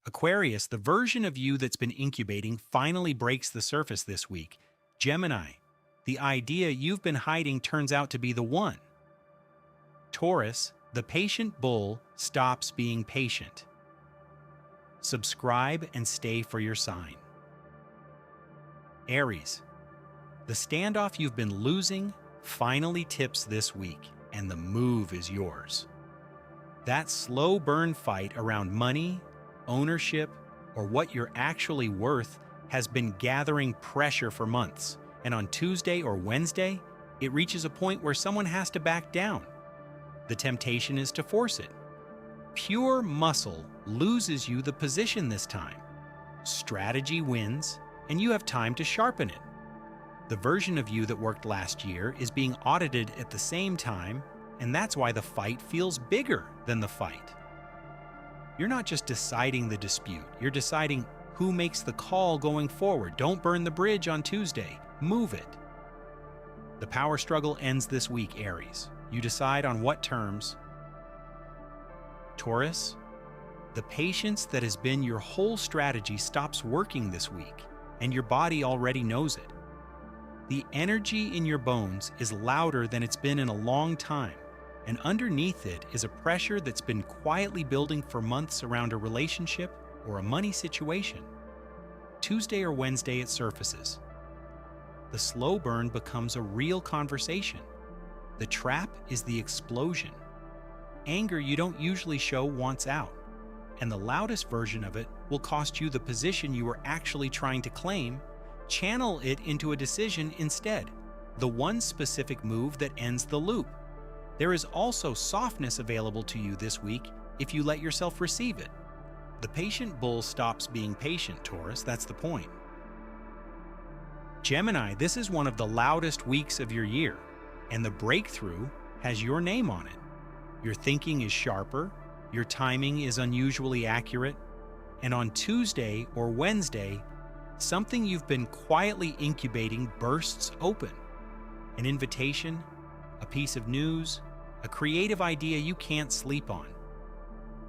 Aquarius, the version of you that's been incubating finally breaks the surface this week. Gemini, the idea you've been hiding turns out to be the one. Taurus, the patient bull stops being patient. Subscribe and stay for your sign. Aries, the standoff you've been losing finally tips this week, and the move is yours. That slow burn fight around money, ownership, or what you're actually worth has been gathering pressure for months, and on Tuesday or Wednesday, it reaches a point where someone has to back down. The temptation is to force it. Pure muscle loses you the position this time. Strategy wins, and you have time to sharpen it. The version of you that worked last year is being audited at the same time, and that's why the fight feels bigger than the fight. You're not just deciding the dispute, you're deciding who makes the call going forward. Don't burn the bridge on Tuesday, move it. The power struggle ends this week, Aries. You decide on what terms. Taurus, the patience that has been your whole strategy stops working this week, and your body already knows it. The energy in your bones is louder than it's been in a long time, and underneath it is a pressure that's been quietly building for months around a relationship or a money situation. Tuesday or Wednesday it surfaces. The slow burn becomes a real conversation. The trap is the explosion. Anger you don't usually show wants out, and the loudest version of it will cost you the position you were actually trying to claim. Channel it into a decision instead, the one specific move that ends the loop. There is also softness available to you this week if you let yourself receive it. The patient bull stops being patient, Taurus, that's the point. Gemini, this is one of the loudest weeks of your year, and the breakthrough has your name on it. Your thinking is sharper, your timing is unusually accurate, and on Tuesday or Wednesday, something you've been quietly incubating bursts open. An invitation, a piece of news, a creative idea you can't sleep on.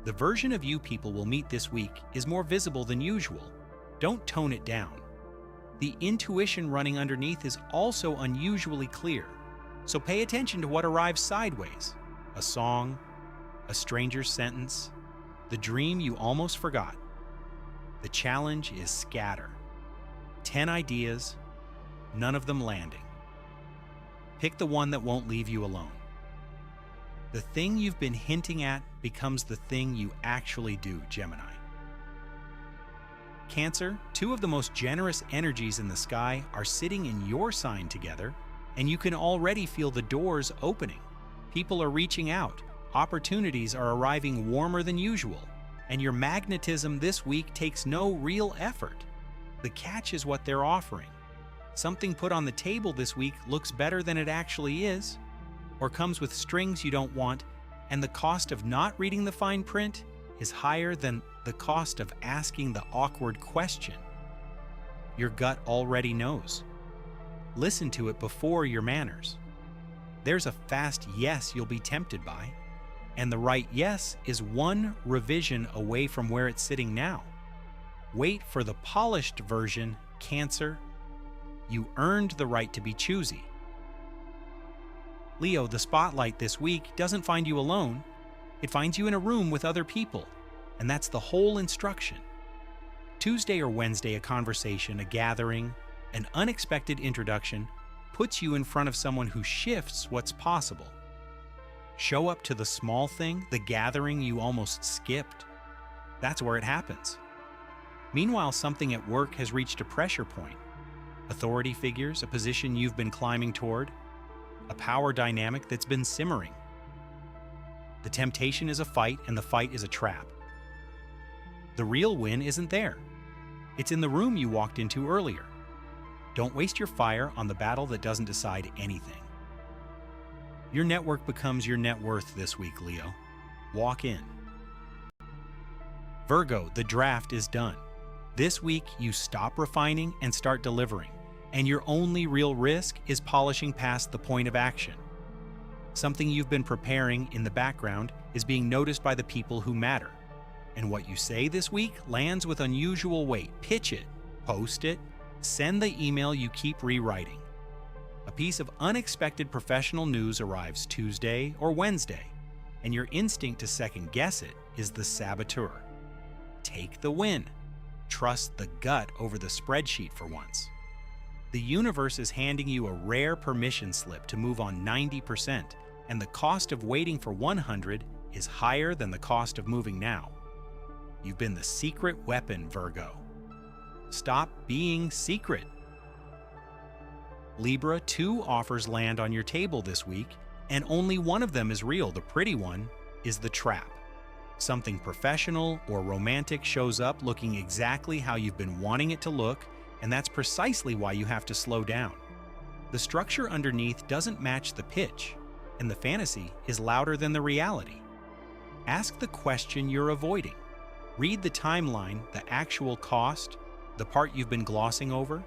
The version of you people will meet this week is more visible than usual. Don't tone it down. The intuition running underneath is also unusually clear, so pay attention to what arrives sideways. A song, a stranger's sentence, the dream you almost forgot. The challenge is scatter. 10 ideas, none of them landing. Pick the one that won't leave you alone. The thing you've been hinting at becomes the thing you actually do, Gemini. Cancer, two of the most generous energies in the sky are sitting in your sign together, and you can already feel the doors opening. People are reaching out, opportunities are arriving warmer than usual, and your magnetism this week takes no real effort. The catch is what they're offering. Something put on the table this week looks better than it actually is, or comes with strings you don't want, and the cost of not reading the fine print is higher than the cost of asking the awkward question. Your gut already knows. Listen to it before your manners. There's a fast yes you'll be tempted by, and the right yes is one revision away from where it's sitting now. Wait for the polished version, Cancer. You earned the right to be choosy. Leo, the spotlight this week doesn't find you alone. It finds you in a room with other people, and that's the whole instruction. Tuesday or Wednesday, a conversation, a gathering, an unexpected introduction puts you in front of someone who shifts what's possible. Show up to the small thing, the gathering you almost skipped. That's where it happens. Meanwhile, something at work has reached a pressure point. Authority figures, a position you've been climbing toward, a power dynamic that's been simmering. The temptation is a fight, and the fight is a trap. The real win isn't there. It's in the room you walked into earlier. Don't waste your fire on the battle that doesn't decide anything. Your network becomes your net worth this week, Leo. Walk in. Virgo, the draft is done. This week, you stop refining and start delivering, and your only real risk is polishing past the point of action. Something you've been preparing in the background is being noticed by the people who matter, And what you say this week lands with unusual weight. Pitch it, post it, send the email you keep rewriting. A piece of unexpected professional news arrives Tuesday or Wednesday, and your instinct to second-guess it is the saboteur. Take the win. Trust the gut over the spreadsheet for once. The universe is handing you a rare permission slip to move on 90%, and the cost of waiting for 100 is higher than the cost of moving now. You've been the secret weapon, Virgo. Stop being secret. Libra, 2 offers land on your table this week, and only one of them is real. The pretty one is the trap. Something professional or romantic shows up looking exactly how you've been wanting it to look, and that's precisely why you have to slow down. The structure underneath doesn't match the pitch, and the fantasy is louder than the reality. Ask the question you're avoiding. Read the timeline, the actual cost, the part you've been glossing over.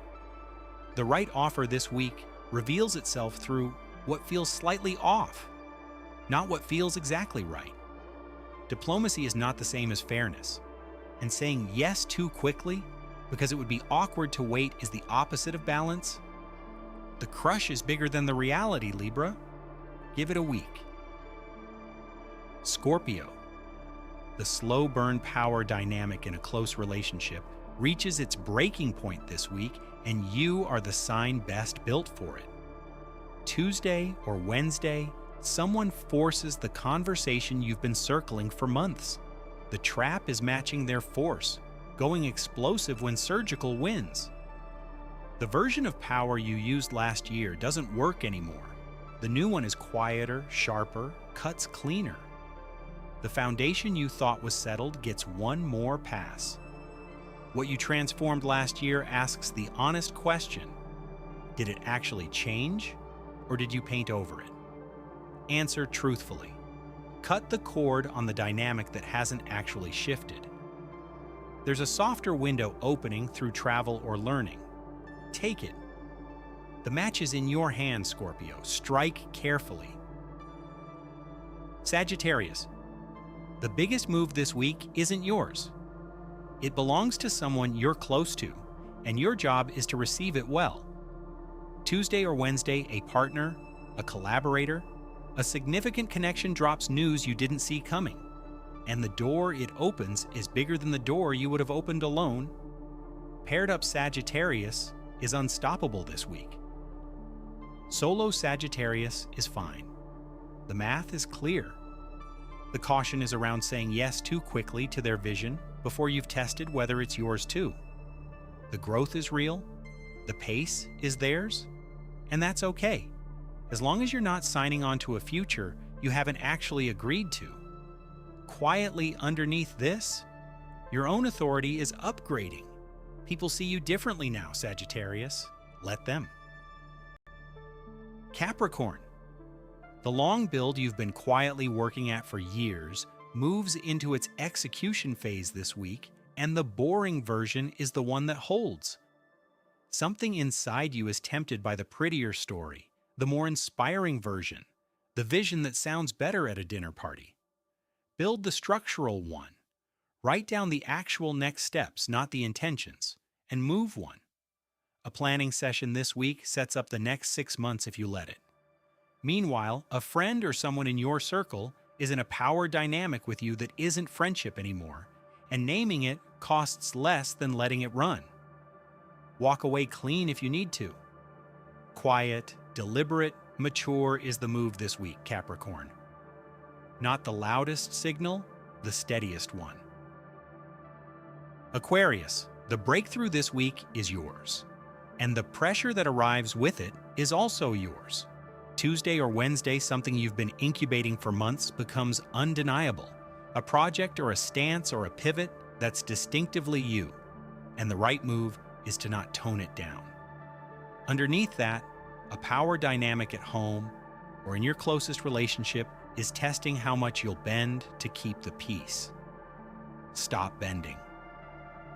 The right offer this week reveals itself through what feels slightly off, not what feels exactly right. Diplomacy is not the same as fairness, and saying yes too quickly because it would be awkward to wait is the opposite of balance. The crush is bigger than the reality, Libra. Give it a week. Scorpio. The slow burn power dynamic in a close relationship reaches its breaking point this week, and you are the sign best built for it. Tuesday or Wednesday, someone forces the conversation you've been circling for months. The trap is matching their force, going explosive when surgical wins. The version of power you used last year doesn't work anymore. The new one is quieter, sharper, cuts cleaner. The foundation you thought was settled gets one more pass. What you transformed last year asks the honest question: did it actually change, or did you paint over it? Answer truthfully. Cut the cord on the dynamic that hasn't actually shifted. There's a softer window opening through travel or learning. Take it. The match is in your hand, Scorpio. Strike carefully. Sagittarius. The biggest move this week isn't yours. It belongs to someone you're close to, and your job is to receive it well. Tuesday or Wednesday, a partner, a collaborator, a significant connection drops news you didn't see coming, and the door it opens is bigger than the door you would have opened alone. Paired up Sagittarius is unstoppable this week. Solo Sagittarius is fine. The math is clear. The caution is around saying yes too quickly to their vision before you've tested whether it's yours too. The growth is real, the pace is theirs, and that's okay, as long as you're not signing on to a future you haven't actually agreed to. Quietly underneath this, your own authority is upgrading. People see you differently now, Sagittarius. Let them. Capricorn. The long build you've been quietly working at for years moves into its execution phase this week, and the boring version is the one that holds. Something inside you is tempted by the prettier story, the more inspiring version, the vision that sounds better at a dinner party. Build the structural one. Write down the actual next steps, not the intentions, and move one. A planning session this week sets up the next 6 months if you let it. Meanwhile, a friend or someone in your circle is in a power dynamic with you that isn't friendship anymore, and naming it costs less than letting it run. Walk away clean if you need to. Quiet, deliberate, mature is the move this week, Capricorn. Not the loudest signal, the steadiest one. Aquarius, the breakthrough this week is yours, and the pressure that arrives with it is also yours. Tuesday or Wednesday, something you've been incubating for months becomes undeniable. A project or a stance or a pivot that's distinctively you, and the right move is to not tone it down. Underneath that, a power dynamic at home or in your closest relationship is testing how much you'll bend to keep the peace. Stop bending.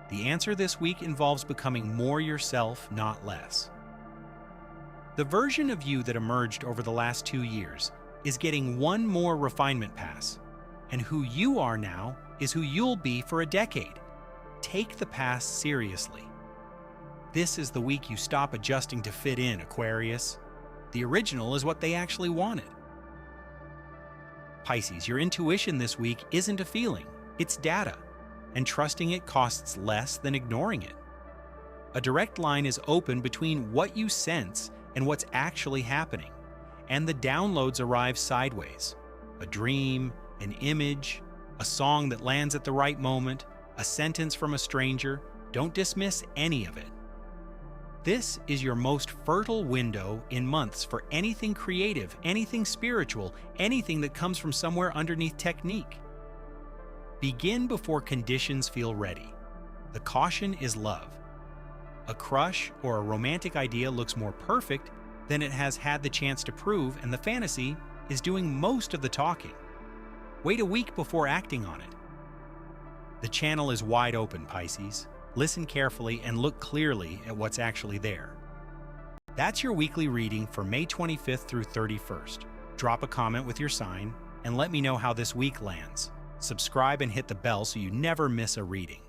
The answer this week involves becoming more yourself, not less. The version of you that emerged over the last 2 years is getting one more refinement pass, and who you are now is who you'll be for a decade. Take the past seriously. This is the week you stop adjusting to fit in, Aquarius. The original is what they actually wanted. Pisces, your intuition this week isn't a feeling, it's data, and trusting it costs less than ignoring it. A direct line is open between what you sense and what's actually happening, and the downloads arrive sideways. A dream, an image, a song that lands at the right moment, a sentence from a stranger. Don't dismiss any of it. This is your most fertile window in months for anything creative, anything spiritual, anything that comes from somewhere underneath technique. Begin before conditions feel ready. The caution is love. A crush or a romantic idea looks more perfect than it has had the chance to prove, and the fantasy is doing most of the talking. Wait a week before acting on it. The channel is wide open, Pisces. Listen carefully and look clearly at what's actually there. That's your weekly reading for May 25th through 31st. Drop a comment with your sign and let me know how this week lands. Subscribe and hit the bell so you never miss a reading.